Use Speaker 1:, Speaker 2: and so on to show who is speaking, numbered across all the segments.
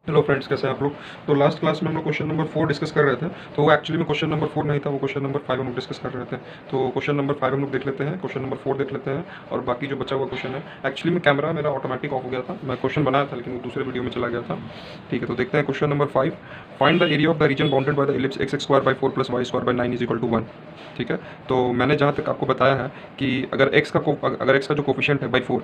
Speaker 1: Hello friends, कैसे हैं आप लोग। तो लास्ट क्लास में हम लोग क्वेश्चन नंबर 4 डिस्कस कर रहे थे। तो वो एक्चुअली में क्वेश्चन नंबर 4 नहीं था, वो क्वेश्चन नंबर 5 हम लोग डिस्कस कर रहे थे। तो क्वेश्चन नंबर 5 हम लोग देख लेते हैं, क्वेश्चन नंबर 4 देख लेते हैं और बाकी जो बचा हुआ क्वेश्चन है। एक्चुअली में कैमरा मेरा ऑटोमेटिक ऑफ हो गया था, मैं क्वेश्चन बनाया था लेकिन वो दूसरे वीडियो में चला गया था। ठीक है, तो देखते हैं question number 5। Find the area of the region bounded by the ellipse x square by 4 plus y square by 9 is equal to 1। ठीक है, तो मैंने जहाँ तक आपको बताया है कि अगर एक्स का जो कोफिशिएंट है बाई 4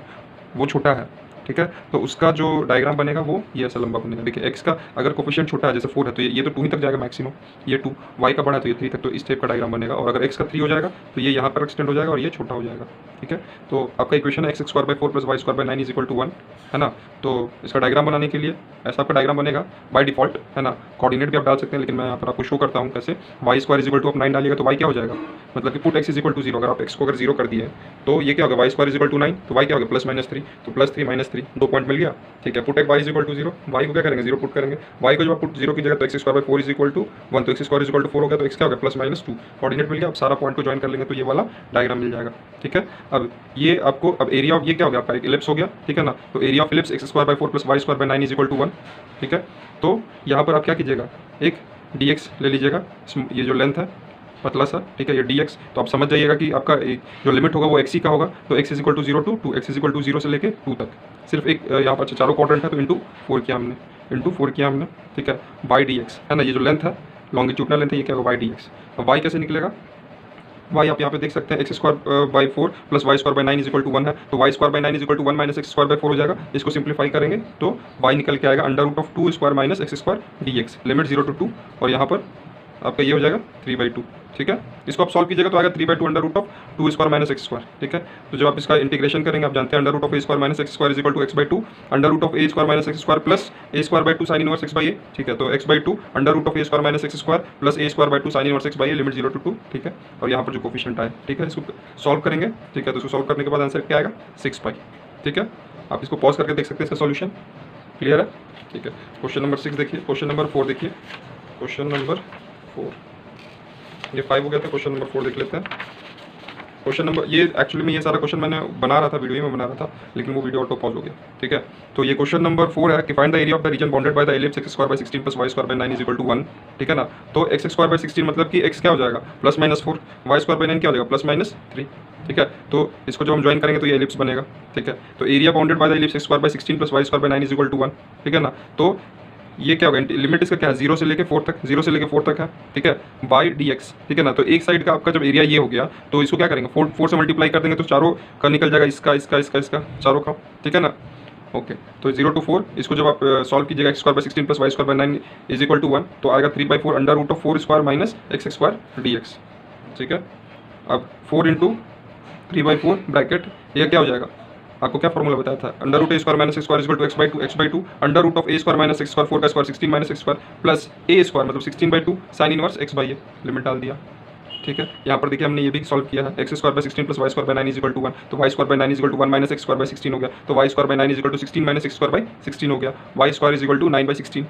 Speaker 1: वो छोटा है, ठीक है, तो उसका जो डायग्राम बनेगा वो ये ऐसा लंबा बनेगा। देखिए एक्स का अगर कोफिशिएंट छोटा है, जैसे 4 है तो ये तो 2 ही तक जाएगा मैक्सिमम, ये 2, वाई का बड़ा है तो ये 3 तक, तो इस टाइप का डायग्राम बनेगा। और अगर एक्स का 3 हो जाएगा तो ये यहाँ पर एक्सटेंड हो जाएगा और ये छोटा हो जाएगा। ठीक है, तो आपका इक्वेशन है x square by 4 plus y square by 9 is equal to 1, है ना। तो इसका डायग्राम बनाने के लिए ऐसा आपका डायग्राम बनेगा बाय डिफॉल्ट, है ना। कोऑर्डिनेट भी आप डाल सकते हैं लेकिन मैं यहाँ पर आपको शो करता हूँ कैसे। Y square is equal to आप 9 डालिएगा तो वाई क्या हो जाएगा, मतलब कि put x is equal to 0। अगर आप एक्स को अगर 0 कर दिए तो ये क्या होगा, y square is equal to 9, तो वाई क्या होगा प्लस माइनस 3, तो प्लस 3 माइनस 3 2 पॉइंट मिल गया। ठीक है, put x y is equal to 0, y को क्या करेंगे 0 पुट करेंगे, वाई को जब आप पुट 0 की जगह तो x square by 4 is equal to 1, तो x square is equal to 4 हो गया, तो एक्स क्या हो गया प्लस माइनस 2, कोऑर्डिनेट मिल गया। अब सारा पॉइंट को ज्वाइन कर लेंगे तो ये वाला डायग्राम मिल जाएगा। ठीक है, अब ये आपको, अब एरिया ऑफ ये क्या हो गया आपका, एक इलिप्स हो गया। ठीक है ना, तो area of ellipse x square by 4 plus y square by 9 is equal to 1। ठीक है, तो यहाँ पर आप क्या कीजिएगा, एक डी एक्स ले लीजिएगा, ये जो लेंथ है पतला सा, ठीक है, ये डी एक्स, तो आप समझ जाइएगा कि आपका जो लिमिट होगा वो एक्स ही का होगा। तो x is equal to 0 to 2, x is equal to 0 से लेके 2 तक, सिर्फ एक यहाँ पर चारों क्वाड्रेंट है तो इंटू 4 किया हमने, इंटू 4 किया हमने। ठीक है, बाई डी एक्स, है ना, ये जो लेंथ है लॉन्गिट्यूडनल लेंथ है, ये क्या होगा बाई डी एक्स। तो वाई कैसे निकलेगा, वाई आप यहाँ पे देख सकते हैं x square by 4 plus y square by 9 is equal to 1 है, तो y square by 9 is equal to 1 minus x square by 4 हो जाएगा। इसको सिंप्लीफाई करेंगे तो वाई निकल के आएगा under root of 2 square minus x square d x, limit 0 to 2, और यहाँ पर आपका ये हो जाएगा 3/2। ठीक है, इसको आप सॉल्व कीजिएगा तो आएगा 3/2 under root of 2 square minus x square. ठीक है, तो जब आप इसका इंटीग्रेशन करेंगे, आप जानते हैं under root of a square minus x square is equal to x by 2, under root of a square minus x square plus a square by 2 sine inverse x by a. ठीक है, तो x by 2 under root of a square minus x square plus a square by 2 sine inverse x by a, limit 0 to 2। ठीक है, और यहाँ पर जो coefficient आए, ठीक है, इसको सॉल्व करेंगे। ठीक है, तो इसको सॉल्व करने के बाद आंसर क्या आएगा 6 पाई। ठीक है, आप इसको पॉज करके देख सकते हैं इसका सॉल्यूशन, क्लियर है। ठीक है, क्वेश्चन नंबर 6 देखिए, क्वेश्चन नंबर 4 देखिए, क्वेश्चन नंबर 4, ये 5 हो गया था, क्वेश्चन नंबर 4 देख लेते हैं। क्वेश्चन नंबर, ये एक्चुअली में ये सारा क्वेश्चन मैंने बना रहा था, वीडियो में बना रहा था लेकिन वो वीडियो ऑटो पॉज हो गया। ठीक है, तो ये क्वेश्चन नंबर 4 है कि find the area of the region bounded by the ellipse x square by 16 plus y square by 9 is equal to 1। ठीक है ना, तो एक्स स्क्वायर बाई 16 मतलब कि एक्स क्या हो जाएगा plus minus 4, y square by 9 क्या हो जाएगा प्लस माइनस 3। ठीक है, तो इसको जब हम ज्वाइन करेंगे तो ये एलिप्स बनेगा। ठीक है, तो area bounded by the ellipse x square by 16 plus y square by 9 is equal to 1। ठीक है ना, तो ये क्या होगा, लिमिट इसका क्या है 0 से लेके 4 तक, 0 से लेके 4 तक है। ठीक है, बाई डी एक्स। ठीक है ना, तो एक साइड का आपका जब एरिया ये हो गया तो इसको क्या करेंगे 4 से मल्टीप्लाई कर देंगे तो चारों का निकल जाएगा, इसका इसका इसका इसका चारों का। ठीक है ना, ओके, तो 0 टू 4, इसको जब आप सॉल्व कीजिएगा x square by 16 plus y square by 9 is equal to 1, तो आएगा 3/4 under root of 4 square minus x square d x. ठीक है, अब 4 इंटू 3/4 ब्रैकेट, ये क्या हो जाएगा, आपको क्या फॉर्मूला बताया था, under root a square minus x square equal to x by two under root of a square minus x square 4 का square 16 minus x square plus a square मतलब 16/2 sine inverse x by a, limit डाल दिया। ठीक है, यहाँ पर देखिए हमने ये भी सॉल्व किया है, x square by 16 plus y square by 9 is equal to 1, तो y square by 9 is equal to 1 minus x square by 16 हो गया, तो y square by 9 is equal to 16 minus x square by 16 हो गया, y square is equal to 9/16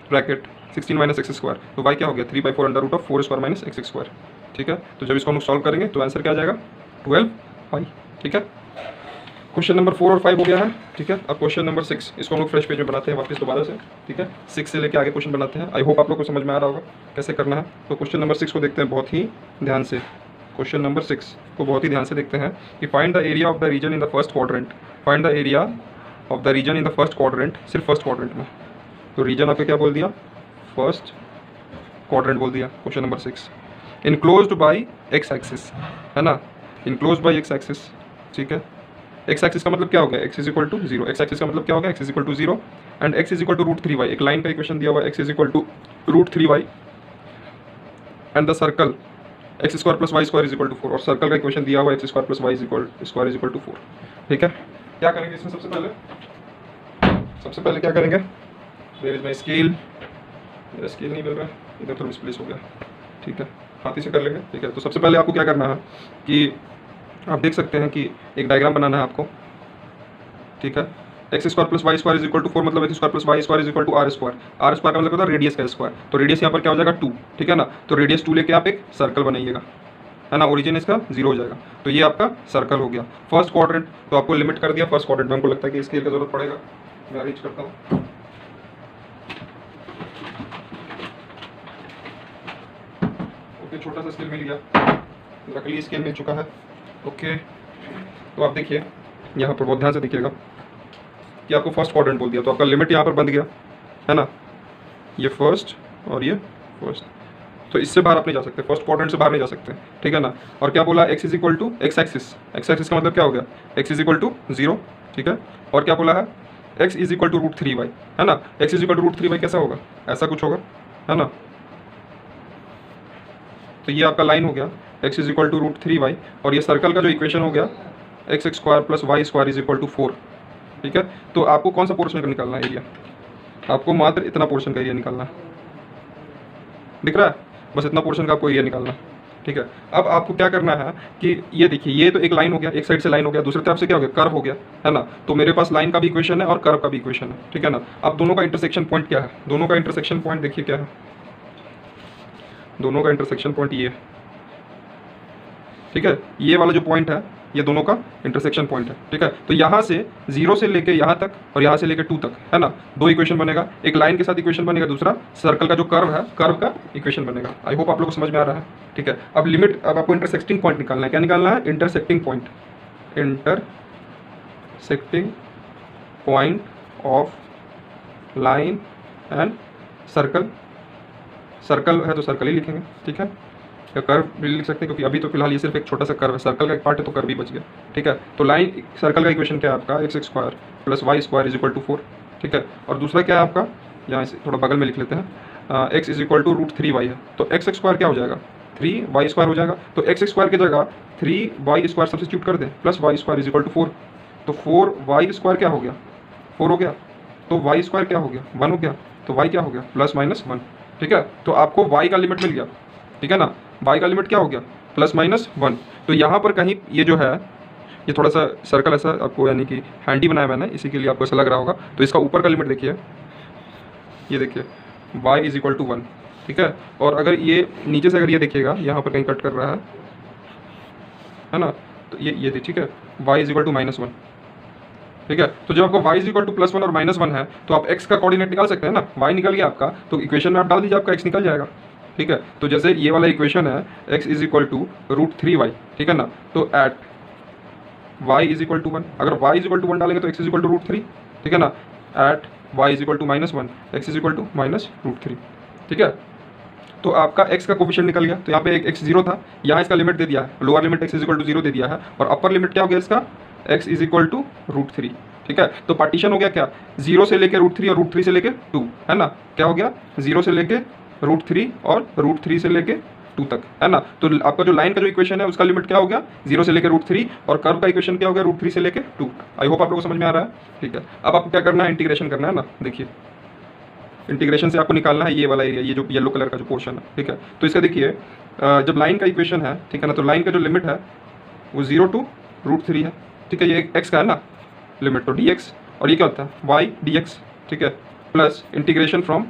Speaker 1: bracket 16 minus x square, तो y क्या हो गया 3/4 under root of 4 square minus x square. ठीक है, तो जब इसको हम सॉल्व करेंगे तो आंसर क्या आ जाएगा 12 पाई। ठीक है, क्वेश्चन नंबर 4 और 5 हो गया है। ठीक है, अब क्वेश्चन नंबर 6, इसको हम लोग फ्रेश पेज में बनाते हैं वापस दोबारा से। ठीक है, 6 से लेके आगे क्वेश्चन बनाते हैं। आई होप आप लोग को समझ में आ रहा होगा कैसे करना है। तो क्वेश्चन नंबर 6 को देखते हैं बहुत ही ध्यान से। क्वेश्चन नंबर 6 को बहुत ही ध्यान से देखते हैं कि find the area of the region in the first quadrant, find the area of the region in the first quadrant, सिर्फ फर्स्ट क्वाड्रेंट में। तो रीजन आपका क्या बोल दिया, फर्स्ट क्वाड्रेंट बोल दिया। Question number 6, enclosed by x axis, है ना, इनक्लोज्ड बाई एक्स एक्सिस। ठीक है, एक्स एक्सिस का मतलब क्या हो गया, x is equal to 0, x axis का मतलब क्या हो गया, x is equal to 0 and x is equal to √3y, एक लाइन का इक्वेशन दिया हुआ है, x is equal to √3y and the circle x square plus y square is equal to 4, और सर्कल का इक्वेशन दिया हुआ है x square plus y square is equal to 4। ठीक है, क्या करेंगे इसमें, सबसे पहले क्या करेंगे, वेयर इज माई स्केल, मेरा स्केल नहीं मिल रहा है, इधर तो मिसप्लेस हो गया। ठीक है, हाथी से कर लेंगे। ठीक है, तो सबसे पहले आपको क्या करना है कि आप देख सकते हैं कि एक डायग्राम बनाना है आपको। ठीक है, x square plus y square is equal to 4 मतलब x square plus y square is equal to r square, r square का मतलब होता है रेडियस का स्क्वायर, तो रेडियस यहाँ पर क्या हो जाएगा 2। ठीक है ना, तो रेडियस 2 लेके आप एक सर्कल बनाइएगा, है ना, ओरिजिन इसका 0 हो जाएगा, तो ये आपका सर्कल हो गया फर्स्ट क्वाड्रेंट। तो आपको लिमिट कर दिया फर्स्ट क्वाड्रेंट में, हमको लगता है कि स्केल की जरूरत पड़ेगा, मैं अरेंज करता हूँ। ओके, छोटा सा स्केल मिल गया, नकली स्केल मिल चुका है। ओके, तो आप देखिए यहाँ पर बहुत ध्यान से देखिएगा कि आपको फर्स्ट क्वाड्रेंट बोल दिया, तो आपका लिमिट यहाँ पर बंद गया है ना, ये फर्स्ट और ये फर्स्ट, तो इससे बाहर आप नहीं जा सकते, फर्स्ट क्वाड्रेंट से बाहर नहीं जा सकते, ठीक है ना। और क्या बोला, x is equal to x axis, x axis का मतलब क्या हो गया, x इज इक्वल टू 0, ठीक है। और क्या बोला है, x is equal to √3y, है ना। x is equal to √3y कैसा होगा, ऐसा कुछ होगा, है ना। तो ये आपका लाइन हो गया x is equal to √3y, और ये सर्कल का जो इक्वेशन हो गया x² + y² is equal to 4, ठीक है। तो आपको कौन सा पोर्शन का निकालना है एरिया, आपको मात्र इतना पोर्शन का एरिया निकालना है, दिख रहा है, बस इतना पोर्शन का आपको एरिया निकालना है, ठीक है। अब आपको क्या करना है कि ये देखिए, ये तो एक लाइन हो गया, एक साइड से लाइन हो गया, दूसरी तरफ से क्या हो गया, कर्व हो गया, है ना। तो मेरे पास लाइन का भी इक्वेशन है और कर्व का भी इक्वेशन है, ठीक है ना। अब दोनों का इंटरसेक्शन पॉइंट क्या है, दोनों का इंटरसेक्शन पॉइंट देखिए क्या है, दोनों का इंटरसेक्शन पॉइंट ये है, ठीक है। ये वाला जो पॉइंट है ये दोनों का इंटरसेक्शन पॉइंट है, ठीक है। तो यहाँ से 0 से लेके यहाँ तक और यहाँ से लेके 2 तक, है ना, दो इक्वेशन बनेगा, एक लाइन के साथ इक्वेशन बनेगा, दूसरा सर्कल का जो कर्व है, कर्व का इक्वेशन बनेगा। आई होप आप लोग को समझ में आ रहा है, ठीक है। अब लिमिट, अब आपको इंटरसेक्टिंग पॉइंट निकालना है, क्या निकालना है, intersecting point, intersecting point of line and circle, circle है तो सर्कल ही लिखेंगे, ठीक है, या कर्व भी लिख सकते हैं, क्योंकि अभी तो फिलहाल ये सिर्फ एक छोटा सा कर्व है, सर्कल का एक पार्ट है तो कर्व भी बच गया, ठीक है। तो लाइन सर्कल का इक्वेशन क्या है आपका, x² + y² is equal to 4, ठीक है। और दूसरा क्या है आपका, यहाँ से थोड़ा बगल में लिख लेते हैं, x is equal to √3y है, तो x² क्या हो जाएगा, 3y² हो जाएगा। तो x² की जगह 3y² सब्स्टिट्यूट कर दें, plus y² is equal to 4, तो 4y² क्या हो गया, 4 हो गया, तो y² क्या हो गया, 1 हो गया, तो y क्या हो गया, ±1, ठीक है। तो आपको y का लिमिट मिल गया, ठीक है ना, y का लिमिट क्या हो गया, +-1। तो यहाँ पर कहीं ये जो है, ये थोड़ा सा सर्कल ऐसा आपको यानी कि हैंडी बनाया मैंने, इसी के लिए आपको ऐसा लग रहा होगा। तो इसका ऊपर का लिमिट देखिए, ये देखिए y इज इक्वल टू 1, ठीक है। और अगर ये नीचे से अगर ये देखिएगा, यहाँ पर कहीं कट कर रहा है ना, तो ये ठीक है, y इज इक्वल टू -1, ठीक है। तो जब आपको y इज इक्वल टू +1 और -1 है, तो आप x का कोऑर्डिनेट निकाल सकते हैं ना, y निकल गया आपका, तो इक्वेशन में आप डाल दीजिए, आपका x निकल जाएगा, ठीक है। तो जैसे ये वाला इक्वेशन है x is equal to √3y, ठीक है ना, तो at y is equal to 1, अगर y इज इक्वल टू 1 डालेंगे तो x इज इक्वल टू √3, ठीक है ना, at y is equal to -1, x is equal to -√3, ठीक है। तो आपका x का कोफिशिएंट निकल गया, तो यहाँ पे एक x 0 था, यहाँ इसका लिमिट दे दिया है, lower limit x is equal to 0 दे दिया है, और अपर लिमिट क्या हो गया इसका, x इज इक्वल टू √3, ठीक है। तो पार्टीशन हो गया क्या, 0 से लेके √3 और √3 से लेके 2, है ना, क्या हो गया, 0 से लेके √3 और √3 से लेके 2 तक, है ना। तो आपका जो लाइन का जो इक्वेशन है उसका लिमिट क्या हो गया, 0 से लेके √3, और कर्व का इक्वेशन क्या हो गया, √3 से लेके 2। आई होप आप लोगों को समझ में आ रहा है, ठीक है। अब आपको क्या करना है, इंटीग्रेशन करना है ना, देखिए इंटीग्रेशन से आपको निकालना है ये वाला एरिया, ये जो येलो कलर का जो पोर्शन है, ठीक है। तो इसका देखिए, जब लाइन का इक्वेशन है, ठीक है ना, तो लाइन का जो लिमिट है वो 0 टू √3 है, ठीक है, ये x का है ना लिमिट, तो dx, और ये क्या होता है y dx, ठीक है, plus integration from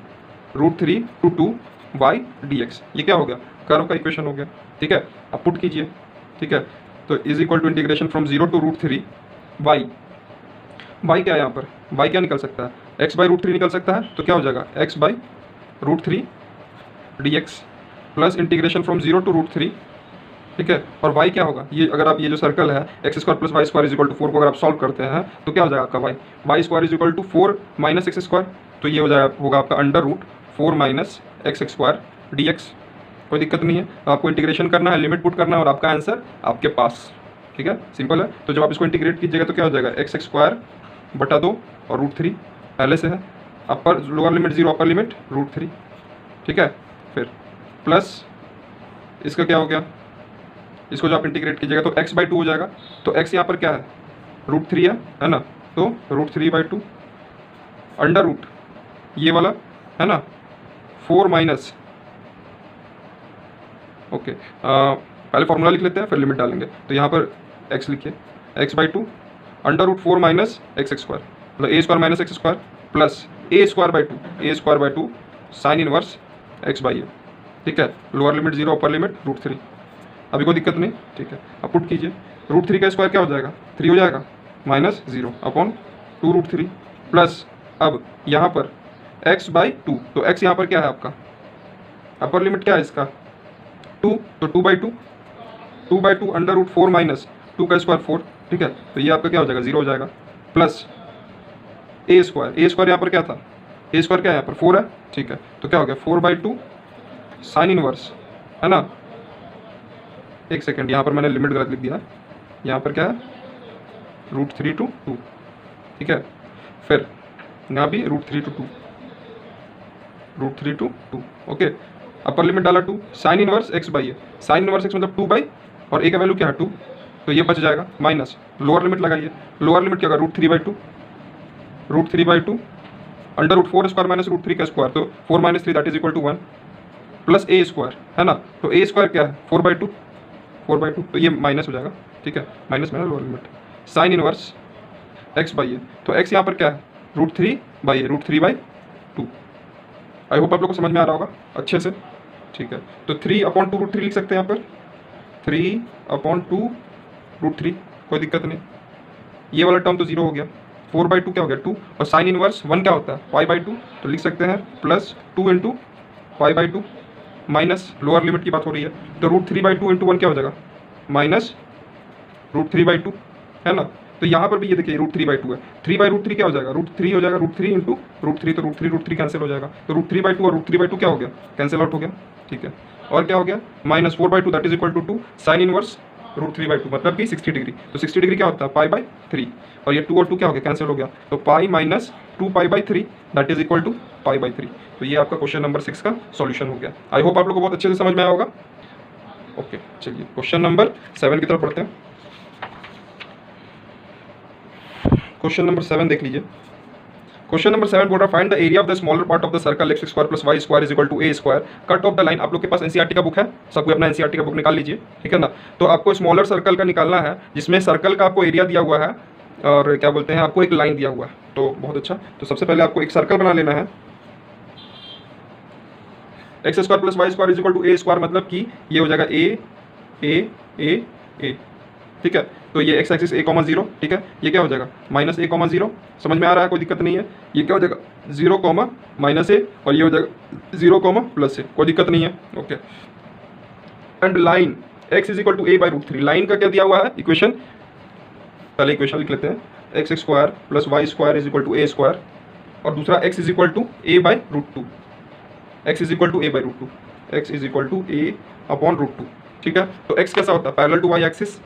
Speaker 1: √3 to 2y dx, ये क्या हो गया, कर्व का इक्वेशन हो गया, ठीक है। अब पुट कीजिए, ठीक है, तो is equal to integration from 0 to √3 y क्या है यहाँ पर, y क्या निकल सकता है, x/√3 निकल सकता है, तो क्या हो जाएगा x/√3 dx plus integration from 0 to √3, ठीक है। और y क्या होगा, ये अगर आप ये जो सर्कल है x² + y² is equal to 4 को अगर आप सॉल्व करते हैं तो क्या हो जाएगा आपका y² is equal to 4 - x², तो ये हो जाएगा होगा आपका √4 - x² dx। कोई दिक्कत नहीं है, आपको इंटीग्रेशन करना है, लिमिट पुट करना है, और आपका आंसर आपके पास, ठीक है, सिंपल है। तो जब आप इसको इंटीग्रेट कीजिएगा तो क्या हो जाएगा, x²/2 और √3 पहले से है, upper lower limit 0, upper limit √3, ठीक है। फिर प्लस इसका क्या हो गया, इसको जो आप इंटीग्रेट कीजिएगा तो x/2 हो जाएगा, तो x यहाँ पर क्या है, √3 है ना, तो √3/2 अंडर रूट ये वाला है ना 4 माइनस, ओके, पहले फॉर्मूला लिख लेते हैं फिर लिमिट डालेंगे। तो यहाँ पर x लिखिए, x/2 under root 4 minus x², मतलब a² - x² plus a²/2 sign inverse x/a, ठीक है। लोअर लिमिट 0, अपर लिमिट √3, अभी कोई दिक्कत नहीं, ठीक है। अब पुट कीजिए, √3 का स्क्वायर क्या हो जाएगा, 3 हो जाएगा, -0/2 √3 प्लस, अब यहाँ पर x/2, तो x यहाँ पर क्या है आपका, अपर लिमिट क्या है इसका 2 तो 2/2, 2/2 अंडर रूट 4 माइनस 2 का स्क्वायर 4, ठीक है। तो ये आपका क्या हो जाएगा, 0 हो जाएगा, प्लस ए स्क्वायर यहाँ पर क्या था, ए स्क्वायर क्या है यहाँ पर 4 है, ठीक है। तो क्या हो गया 4/2 साइन इनवर्स, है ना। एक सेकेंड, यहाँ पर मैंने लिमिट गलत लिख दिया है, यहाँ पर क्या है √3 to 2, ठीक है। फिर यहाँ भी √3 to 2, √3 to 2, okay. Upper limit डाला 2, sine inverse x by A, sign inverse x मतलब 2 बाई, और a का वैल्यू क्या है 2, तो ये बच जाएगा, माइनस लोअर लिमिट लगाइए, लोअर लिमिट क्या होगा √3/2, √3/2 अंडर रूट 4 स्क्वायर माइनस √3 का स्क्वायर, तो 4 - 3 that is equal to 1, plus a square, है ना। तो ए स्क्वायर क्या है 4/2, 4/2, तो ये माइनस हो जाएगा, ठीक है, माइनस में lower limit, sine inverse x by a, तो x यहाँ पर क्या है √3/a, √3/2। आई होप आप लोग को समझ में आ रहा होगा अच्छे से, ठीक है। तो 3/2 √3 लिख सकते हैं यहाँ पर, 3/2 √3, कोई दिक्कत नहीं। ये वाला टर्म तो 0 हो गया, 4/2 क्या हो गया 2, और साइन इनवर्स 1 क्या होता है π/2, तो लिख सकते हैं प्लस 2 × π/2, माइनस लोअर लिमिट की बात हो रही है, तो √3/2 × 1 क्या हो जाएगा माइनस √3/2, है ना। तो यहाँ पर भी ये देखिए √3/2 है, 3/√3 क्या हो जाएगा √3 हो जाएगा, √3 × √3, तो √3 कैंसिल हो जाएगा, तो √3/2 और √3/2 क्या हो गया कैंसिल आउट हो गया, ठीक है। और क्या हो गया minus 4/2 that is equal to 2 sine inverse √3/2 मतलब कि 60 डिग्री, तो 60 डिग्री क्या होता है π/3, और ये 2 और 2 क्या हो गया कैंसिल हो गया, तो π - 2π/3 दैट इज इक्वल टू π/3। तो ये आपका क्वेश्चन नंबर 6 का सॉल्यूशन हो गया। आई होप आप लोग को बहुत अच्छे से समझ में आया होगा। ओके, चलिए क्वेश्चन नंबर 7 की तरफ बढ़ते हैं। क्वेश्चन नंबर 7 देख लीजिए। क्वेश्चन नंबर 7 बोल रहा find the area of the smaller part of the circle x square plus y square is equal to a square, cut off the line. आप लोग के पास एनसीईआरटी का बुक है, सबको अपना एनसीईआरटी का बुक निकाल लीजिए, ठीक है ना। तो आपको स्मॉलर सर्कल का निकालना है जिसमें सर्कल का आपको एरिया दिया हुआ है और क्या बोलते हैं आपको एक लाइन दिया हुआ है। तो बहुत अच्छा, तो सबसे पहले आपको एक सर्कल बना लेना है, x square plus y square is equal to a square मतलब कि ये हो जाएगा a, ठीक है। तो ये x एक्सिस a,0, ठीक है। ये क्या हो जाएगा -a,0, समझ में आ रहा है, कोई दिक्कत नहीं है। ये क्या हो जाएगा 0, -a, और ये हो जाएगा 0, +a, कोई दिक्कत नहीं है, okay. And line x is equal to a/√3, line का क्या दिया हुआ है इक्वेशन, पहले इक्वेशन लिख लेते हैं, x square plus y square is equal to a square, और दूसरा x is equal to a/√2, x is equal to a/√2, x is equal to a/√2, ठीक है। तो x कैसा होता है पैरेलल टू y एक्सिस,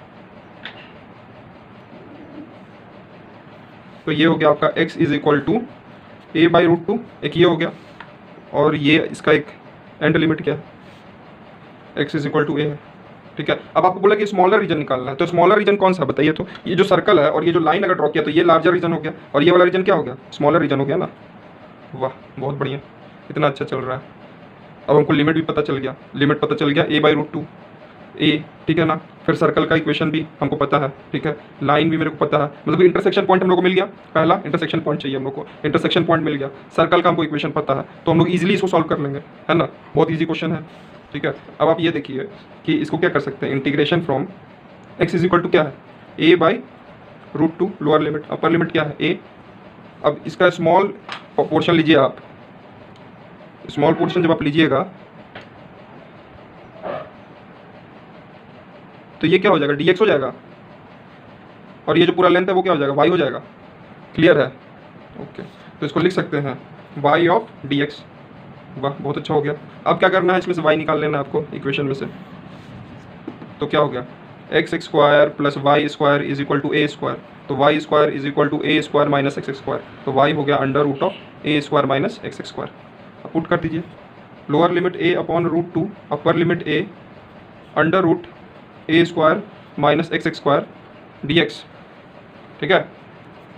Speaker 1: तो ये हो गया आपका x is equal to a/√2, एक ये हो गया, और ये इसका एक एंड लिमिट क्या है x is equal to a है, ठीक है। अब आपको बोला कि स्मॉलर रीजन निकालना है, तो स्मॉलर रीजन कौन सा बताइए। तो ये जो सर्कल है और ये जो लाइन अगर ड्रॉ किया तो ये लार्जर रीजन हो गया, और ये वाला रीजन क्या हो गया स्मॉलर रीजन हो गया ना। वाह बहुत बढ़िया, इतना अच्छा चल रहा है। अब हमको लिमिट भी पता चल गया, लिमिट पता चल गया a/√2 a, ठीक है ना। फिर सर्कल का इक्वेशन भी हमको पता है, ठीक है। लाइन भी मेरे को पता है, मतलब इंटरसेक्शन पॉइंट हम लोग को मिल गया, पहला इंटरसेक्शन पॉइंट चाहिए हम लोग को, इंटरसेक्शन पॉइंट मिल गया। सर्कल का हमको इक्वेशन पता है, तो हम लोग इजीली इसको सॉल्व कर लेंगे, है ना। बहुत ईजी क्वेश्चन है, ठीक है। अब आप ये देखिए कि इसको क्या कर सकते हैं, integration from x is equal to क्या है a/√2, lower limit, upper limit क्या है a। अब इसका स्मॉल पोर्शन लीजिए आप, स्मॉल पोर्शन जब आप लीजिएगा तो ये क्या हो जाएगा dx हो जाएगा, और ये जो पूरा लेंथ है वो क्या हो जाएगा y हो जाएगा, क्लियर है, ओके। तो इसको लिख सकते हैं y ऑफ dx। वाह बहुत अच्छा हो गया। अब क्या करना है, इसमें से y निकाल लेना है आपको इक्वेशन में से। तो क्या हो गया x square plus y square is equal to a square, तो y square is equal to a square minus x square, तो y हो गया under root of a square minus x square. अब पुट कर दीजिए, lower limit a/√2, upper limit a under root a square minus x square dx, ठीक है।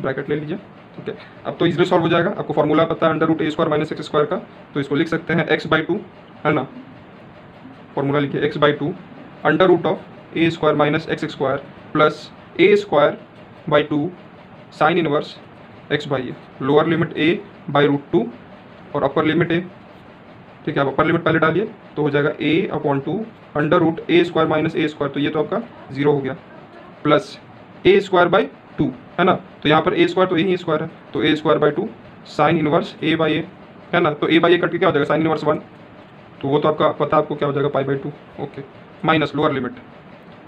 Speaker 1: Bracket ले लीजिए, ठीक है। अब तो इजीली सॉल्व हो जाएगा, आपको फॉर्मूला पता है under root a square minus x square का, तो इसको लिख सकते हैं x/2, है ना। फॉर्मूला लिखिए x/2 under root of a square minus x square plus a square by 2 sine inverse x/a, lower limit a/√2 और अपर लिमिट a, ठीक है। आप अपर लिमिट पहले डालिए तो हो जाएगा a/2 under root a square minus a square, तो ये तो आपका 0 हो गया, प्लस a स्क्वायर बाई 2, है ना। तो यहाँ पर a स्क्वायर तो यही स्क्वायर है, तो a square by 2 sine inverse a/a, है ना। तो a/a कट के क्या हो जाएगा साइन इनवर्स 1, तो वो तो आपका पता, आपको क्या हो जाएगा pi by two. Okay, minus lower limit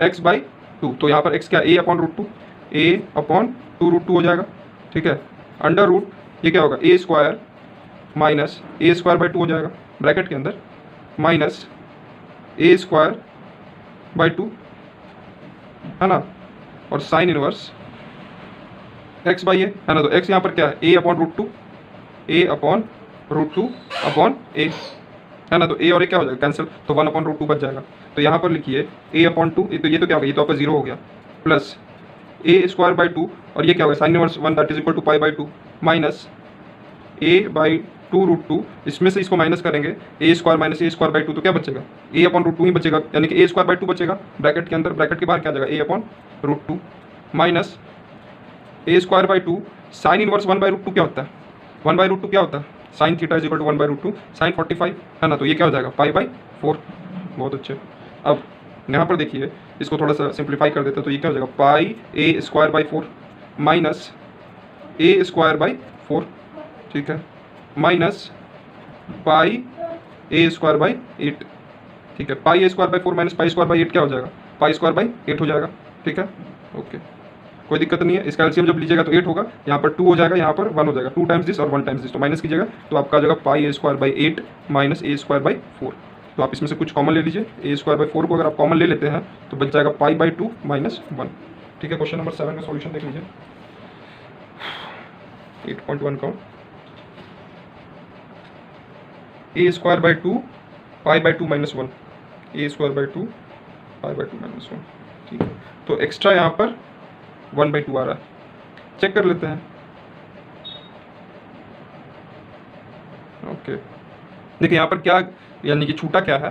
Speaker 1: x by two, तो यहाँ पर एक्स क्या a upon root two, a upon two root two हो जाएगा, ठीक है। अंडर रूट ये क्या होगा a square minus a square by two हो जाएगा ब्रैकेट के अंदर, minus a square by two, है ना, और sine inverse x by a, है ना। तो एक्स यहाँ पर क्या है ए upon root two, a upon root two upon ए, है ना। तो ए और ए क्या हो जाएगा कैंसिल, तो वन अपॉन रूट टू बच जाएगा। तो यहाँ पर लिखिए ए अपॉन टू, तो ये तो क्या हो गया, ये तो आपका जीरो हो गया, plus a square by two, और ये क्या होगा sine inverse one that is equal to pi by two, minus a by two root two, इसमें से इसको माइनस करेंगे a square minus a square by two, तो क्या बचेगा ए अपॉन रूट टू ही बचेगा, यानी कि ए स्क्वायर बाई टू बचेगा ब्रैकेट के अंदर, ब्रैकेट के बाहर क्या आ जाएगा a upon root to, minus a square by two, sine inverse one by root two क्या होता है, वन बाई रूट टू क्या होता है sine theta is equal to one by root two sine 45, है ना। तो ये क्या हो जाएगा पाई बाई फोर। बहुत अच्छे। अब यहाँ पर देखिए इसको थोड़ा सा सिंप्लीफाई कर देते हैं, तो ये क्या हो जाएगा pi a square by four minus a square by four, ठीक है, minus pi a square by eight, ठीक है। Pi a square by four minus pi square by eight क्या हो जाएगा पाई स्क्वायर बाई एट हो जाएगा, ठीक है। ओके, कोई दिक्कत नहीं है। इसका एलसीएम जब लीजिएगा तो 8 होगा, यहाँ पर 2 हो जाएगा, यहाँ पर 1 हो जाएगा, 2 टाइम्स दिस और 1 टाइम्स दिस, तो माइनस कीजिएगा तो आपका आ जाएगा pi a square by 8 minus a square by 4। तो आप इसमें से कुछ कॉमन ले लीजिए, ए स्क्वायर बाई 4 को अगर आप कॉमन ले लेते हैं तो बच जाएगा पाई बाई 2 माइनस 1, ठीक है। क्वेश्चन नंबर 7 का सॉल्यूशन देख लीजिए, 8.1 का a square by 2 pi by 2 minus 1, a square by 2 pi by 2 minus 1, ठीक है। तो एक्स्ट्रा यहाँ पर 1 बाई 2 आ रहा है, चेक कर लेते हैं। ओके, देखिए यहाँ पर क्या यानी कि छूटा क्या है,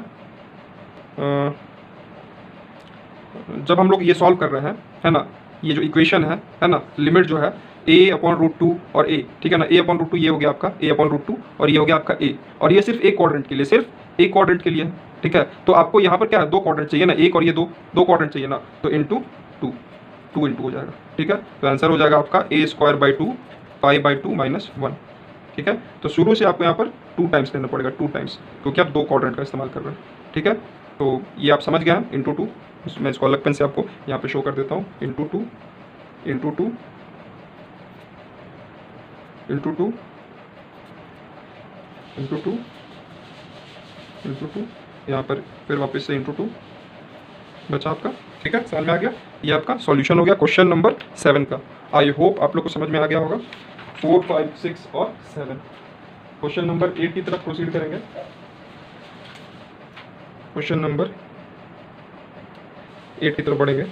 Speaker 1: जब हम लोग ये सॉल्व कर रहे हैं, है ना, ये जो इक्वेशन है ना, लिमिट जो है ए अपॉन रूट टू और ए, ठीक है ना, ए अपॉन रूट टू ये हो गया आपका ए अपॉन रूट टू, और ये हो गया आपका ए, और ये सिर्फ एक क्वाड्रेंट के लिए, सिर्फ एक क्वाड्रेंट के लिए, ठीक है। तो आपको यहाँ पर क्या है दो क्वाड्रेंट चाहिए ना, एक और ये दो क्वाड्रेंट चाहिए ना, तो इंटू टू, 2 इंटू हो जाएगा, ठीक है। तो आंसर हो जाएगा आपका a square by 2 pi by 2 minus 1, ठीक है। तो शुरू से आपको यहाँ पर 2 टाइम्स लेना पड़ेगा, 2 टाइम्स, क्योंकि आप दो क्वाड्रेंट का इस्तेमाल कर रहे हैं, ठीक है। तो ये आप समझ गए हैं, इंटू 2, मैं इसको अलग पेन से आपको यहाँ पे शो कर देता हूँ, into 2 into 2 into 2 into 2 into 2, यहाँ पर फिर वापस से इंटू 2 बचा आपका, ठीक है, समझ में आ गया। ये आपका सॉल्यूशन हो गया क्वेश्चन नंबर 7 का। आई होप आप लोग को समझ में आ गया होगा। 4, 5, 6 और 7। क्वेश्चन नंबर 8 की तरफ प्रोसीड करेंगे। क्वेश्चन नंबर 8 की तरफ बढ़ेंगे।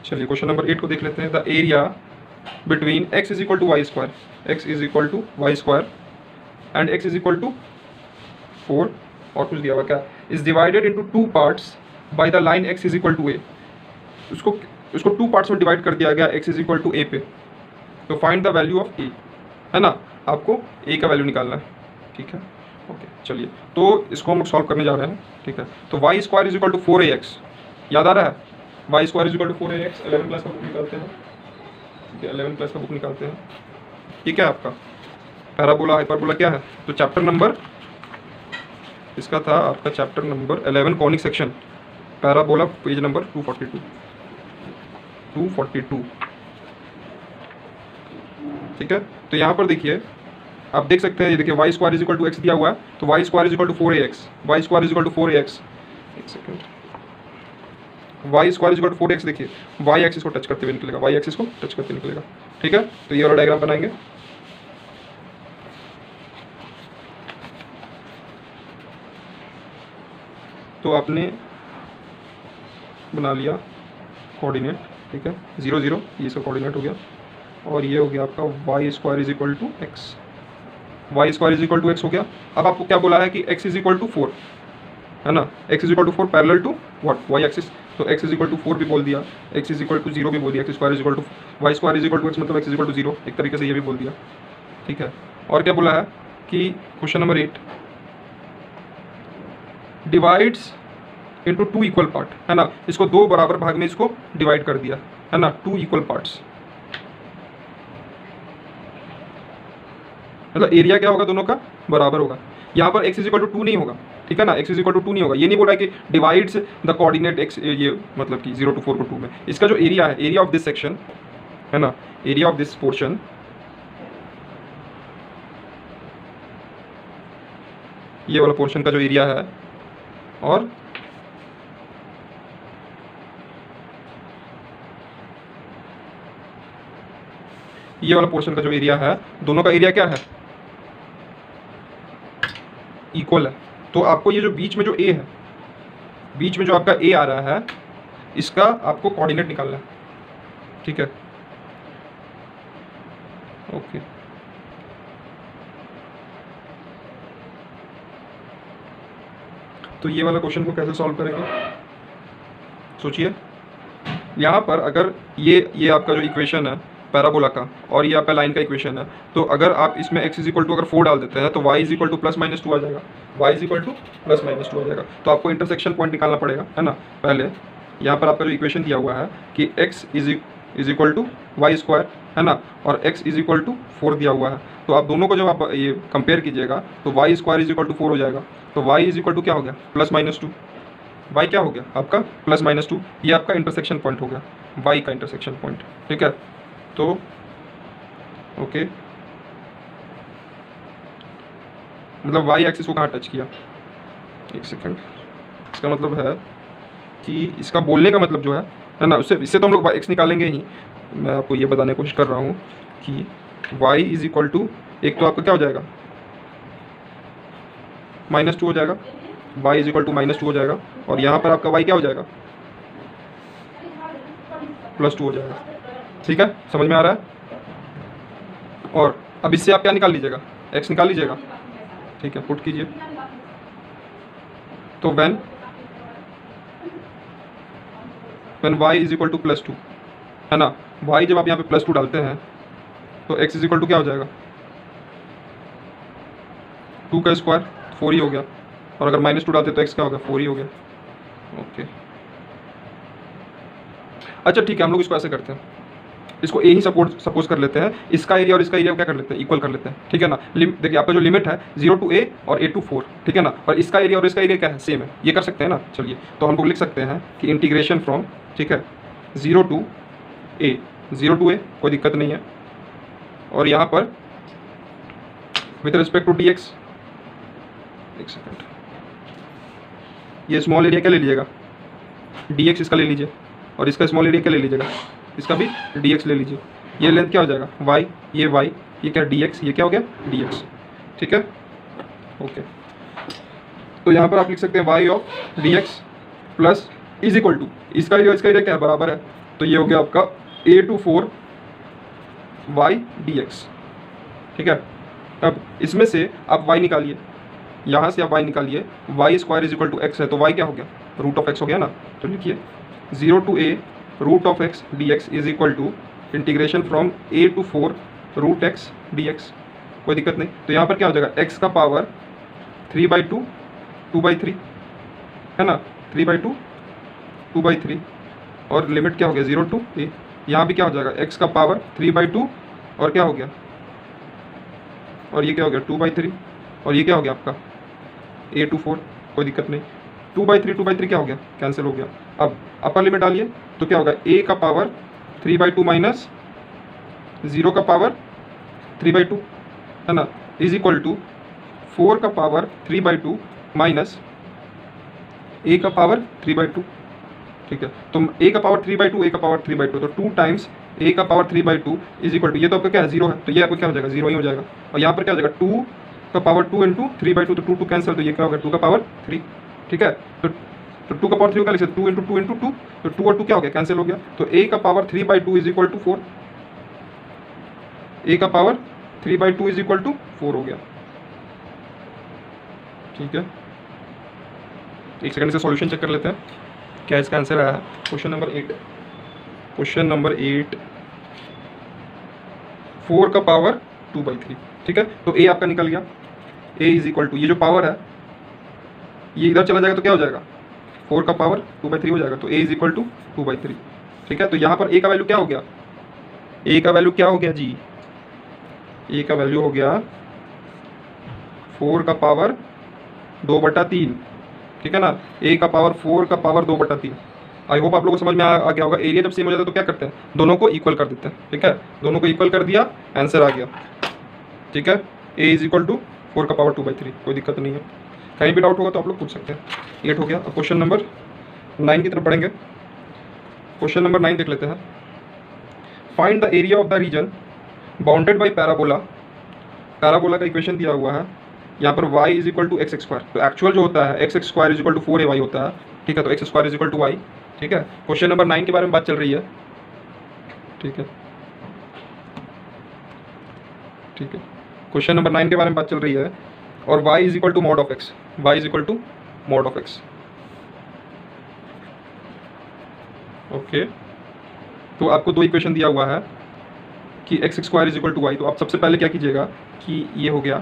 Speaker 1: चलिए क्वेश्चन नंबर 8 को देख लेते हैं। The area between x is equal to y square, x is equal to y square and x is equal to 4 और कुछ दिया हुआ क्या, is divided into 2 parts by the line x is equal to a। उसको 2 parts में divide कर दिया गया x is equal to a पे। तो find the value of a, है ना, आपको a का वैल्यू निकालना है, ठीक है। ओके चलिए, तो इसको हम लोग सॉल्व करने जा रहे हैं, ठीक है। तो y square is equal to 4ax, याद आ रहा है, y square is equal to 4ax। 11 class का बुक निकालते हैं, ठीक है, 11 क्लास का बुक निकालते हैं। ये क्या है आपका पैराबोला हाइपरबोला क्या है, तो चैप्टर नंबर इसका था आपका chapter number 11 conic section, parabola, page number 242, ठीक है। तो यहाँ पर देखिए, आप देख सकते हैं, ये देखिए y square is equal to x दिया हुआ है, तो y square is equal to 4ax, y square is equal to 4ax, एक second, y square is equal to 4x, देखिए वाई एक्सिस को टच करते हुए निकलेगा, वाई एक्सिस को टच करते निकलेगा, ठीक है। तो ये वाला डायग्राम बनाएंगे। तो आपने बना लिया कोऑर्डिनेट, ठीक है, 0 0, ये इसका कोऑर्डिनेट हो गया, और ये हो गया आपका y square is equal to x, y square is equal to x हो गया। अब आपको क्या बोला है कि x इज इक्वल टू 4, है ना, x is equal to 4 parallel to what, y axis, तो x इज इक्वल टू 4 भी बोल दिया, x इज इक्वल टू 0 भी बोल दिया, x square is equal to y square is equal to x, मतलब x इज इक्वल टू 0, एक तरीके से ये भी बोल दिया, ठीक है। और क्या बोला है कि question number 8 divides into 2 equal part, है ना, इसको 2 बराबर भाग में इसको डिवाइड कर दिया, है ना, 2 इक्वल पार्ट्स। मतलब एरिया क्या होगा, दोनों का बराबर होगा। यहाँ पर x इज इक्वल टू 2 नहीं होगा, ठीक है ना, x इज इक्वल टू 2 नहीं होगा। ये नहीं बोला कि डिवाइड्स द कोऑर्डिनेट x, ये मतलब कि 0 to 4 को 2 में। इसका जो एरिया है, एरिया ऑफ दिस सेक्शन है ना, एरिया ऑफ दिस पोर्शन, ये वाला पोर्शन का जो एरिया है, और ये वाला पोर्शन का जो एरिया है, दोनों का एरिया क्या है, इक्वल है। तो आपको ये जो बीच में जो ए है, बीच में जो आपका ए आ रहा है, इसका आपको कोऑर्डिनेट निकालना है, ठीक है। ओके, तो ये वाला क्वेश्चन को कैसे सॉल्व करेंगे, सोचिए। यहाँ पर अगर ये आपका जो इक्वेशन है पैराबोला का, और ये आपका लाइन का इक्वेशन है, तो अगर आप इसमें x इज इक्वल टू अगर 4 डाल देते हैं तो y is equal two plus minus 2 आ जाएगा, y is equal two plus minus 2 आ जाएगा। तो आपको इंटरसेक्शन पॉइंट निकालना पड़ेगा, है ना। पहले यहाँ पर आपका जो इक्वेशन दिया हुआ है कि x is equal to y square, है ना, और x इज इक्वल टू 4 दिया हुआ है। तो आप दोनों को जब आप ये कंपेयर कीजिएगा तो y square is equal to 4 हो जाएगा। तो y इज इक्वल टू क्या हो गया, प्लस माइनस 2। y क्या हो गया आपका, प्लस माइनस 2। ये आपका इंटरसेक्शन पॉइंट हो गया, y का इंटरसेक्शन पॉइंट, ठीक है। तो ओके, मतलब y एक्सिस को कहाँ टच किया, एक सेकंड। इसका मतलब है कि इसका बोलने का मतलब जो है ना, इससे तो हम लोग x निकालेंगे ही। मैं आपको ये बताने की कोशिश कर रहा हूँ कि y इज इक्वल टू, एक तो आपका क्या हो जाएगा, -2 हो जाएगा, y इज इक्वल टू -2 हो जाएगा, और यहाँ पर आपका y क्या हो जाएगा, +2 हो जाएगा, ठीक है, समझ में आ रहा है। और अब इससे आप क्या निकाल लीजिएगा, x निकाल लीजिएगा, ठीक है, पुट कीजिए। तो when y is equal to +2, है ना, y जब आप यहाँ पे +2 डालते हैं तो x इज इक्वल टू क्या हो जाएगा, 2 का स्क्वायर 4 ही हो गया, और अगर -2 डालते तो x क्या हो गया, 4 ही हो गया। ओके, अच्छा ठीक है, हम लोग इसको ऐसे करते हैं, इसको ए ही सपोज कर लेते हैं, इसका एरिया और इसका एरिया क्या कर लेते हैं, इक्वल कर लेते हैं, ठीक है ना। देखिए आपका जो लिमिट है 0 to a और a to 4, ठीक है ना, और इसका एरिया और इसका एरिया क्या है, सेम है, ये कर सकते हैं ना। चलिए, तो हम लोग लिख सकते हैं कि इंटीग्रेशन फ्रॉम, ठीक है, 0 to a, 0 to a कोई दिक्कत नहीं है, और यहाँ पर विथ रिस्पेक्ट टू dx, एक सेकेंड, ये स्मॉल एरिया क्या ले लीजिएगा, dx इसका ले लीजिए, और इसका स्मॉल एरिया क्या ले लीजिएगा, इसका भी dx ले लीजिए। ये लेंथ क्या हो जाएगा, y, ये क्या dx, ये क्या हो गया dx, ठीक है। ओके, तो यहाँ पर आप लिख सकते हैं y of dx plus is equal to, इसका एरिया क्या है, बराबर है, तो ये हो गया आपका a to 4 y dx, ठीक है। अब इसमें से आप y निकालिए, यहाँ से आप y निकालिए, y square is equal to x है, तो y क्या हो गया, रूट ऑफ x हो गया ना। तो लिखिए 0 to a root of x dx is equal to integration from a to 4 root x dx, कोई दिक्कत नहीं। तो यहाँ पर क्या हो जाएगा, x का पावर 3/2 2/3, है ना, 3/2 2/3, और लिमिट क्या हो गया 0 to a। यहाँ भी क्या हो जाएगा, x का पावर 3/2 और क्या हो गया, और ये क्या हो गया 2/3, और ये क्या हो गया आपका a to 4, कोई दिक्कत नहीं। 2/3 क्या हो गया, कैंसिल हो गया। अब अपर लिमिट डालिए तो क्या होगा, a का पावर 3/2 माइनस 0 का पावर 3/2, है ना, इज इक्वल टू 4 का पावर 3/2 माइनस a का पावर 3/2, ठीक है। तो a का पावर 3/2, a का पावर 3/2, तो 2 टाइम्स a का पावर 3/2 इज इक्वल टू, ये तो आपका क्या है 0 है, तो ये आपको क्या हो जाएगा 0 ही हो जाएगा। और यहाँ पर क्या हो जाएगा 2 का पावर 2 इंटू 3/2, तो 2 कैंसिल, तो ये क्या होगा 2 का पावर 3, ठीक है। तो 2 का पावर 3 का लिख सकते 2 इंटू 2 इंटू 2, तो 2 और 2 क्या हो गया, कैंसिल हो गया। तो a का power 3/2 is equal to 4, a का पावर 3/2 इज इक्वल टू 4 हो गया, ठीक है। एक सेकंड से सॉल्यूशन चेक कर लेते हैं क्या इसका आंसर आया है। क्वेश्चन नंबर 8, क्वेश्चन नंबर 8, 4 का पावर 2/3, ठीक है। तो a आपका निकल गया, a इज इक्वल टू, ये जो पावर है ये इधर चला जाएगा तो क्या हो जाएगा, 4 का पावर 2/3 हो जाएगा, तो a इज इक्वल टू 2/3, ठीक है। तो यहाँ पर a का वैल्यू क्या हो गया, a का वैल्यू क्या हो गया जी, a का वैल्यू हो गया 4 का पावर 2/3, ठीक है ना, a का पावर 4 का पावर 2/3। आई होप आप लोगों को समझ में आ गया होगा। एरिया जब सेम हो जाता है तो क्या करते हैं, दोनों को इक्वल कर देते हैं, ठीक है, दोनों को इक्वल कर दिया, आंसर आ गया, ठीक है। a इज इक्वल टू 4 का पावर 2/3, कोई दिक्कत नहीं है। कहीं भी डाउट होगा तो आप लोग पूछ सकते हैं। 8 हो गया। अब क्वेश्चन नंबर 9 की तरफ बढ़ेंगे। क्वेश्चन नंबर 9 देख लेते हैं। Find the area of the region bounded by parabola. Parabola का इक्वेशन दिया हुआ है यहाँ पर y is equal to x square. तो एक्चुअल जो होता है x square is equal to 4ay होता है, ठीक है, तो x square is equal to y, ठीक है। क्वेश्चन नंबर 9 के बारे में बात चल रही है, ठीक है, ठीक है। क्वेश्चन नंबर 9 के बारे में बात चल रही है और y is equal to mod of x, y is equal to mod of x, okay. तो आपको दो इक्वेशन दिया हुआ है कि x square is equal to y. तो आप सबसे पहले क्या कीजिएगा कि ये हो गया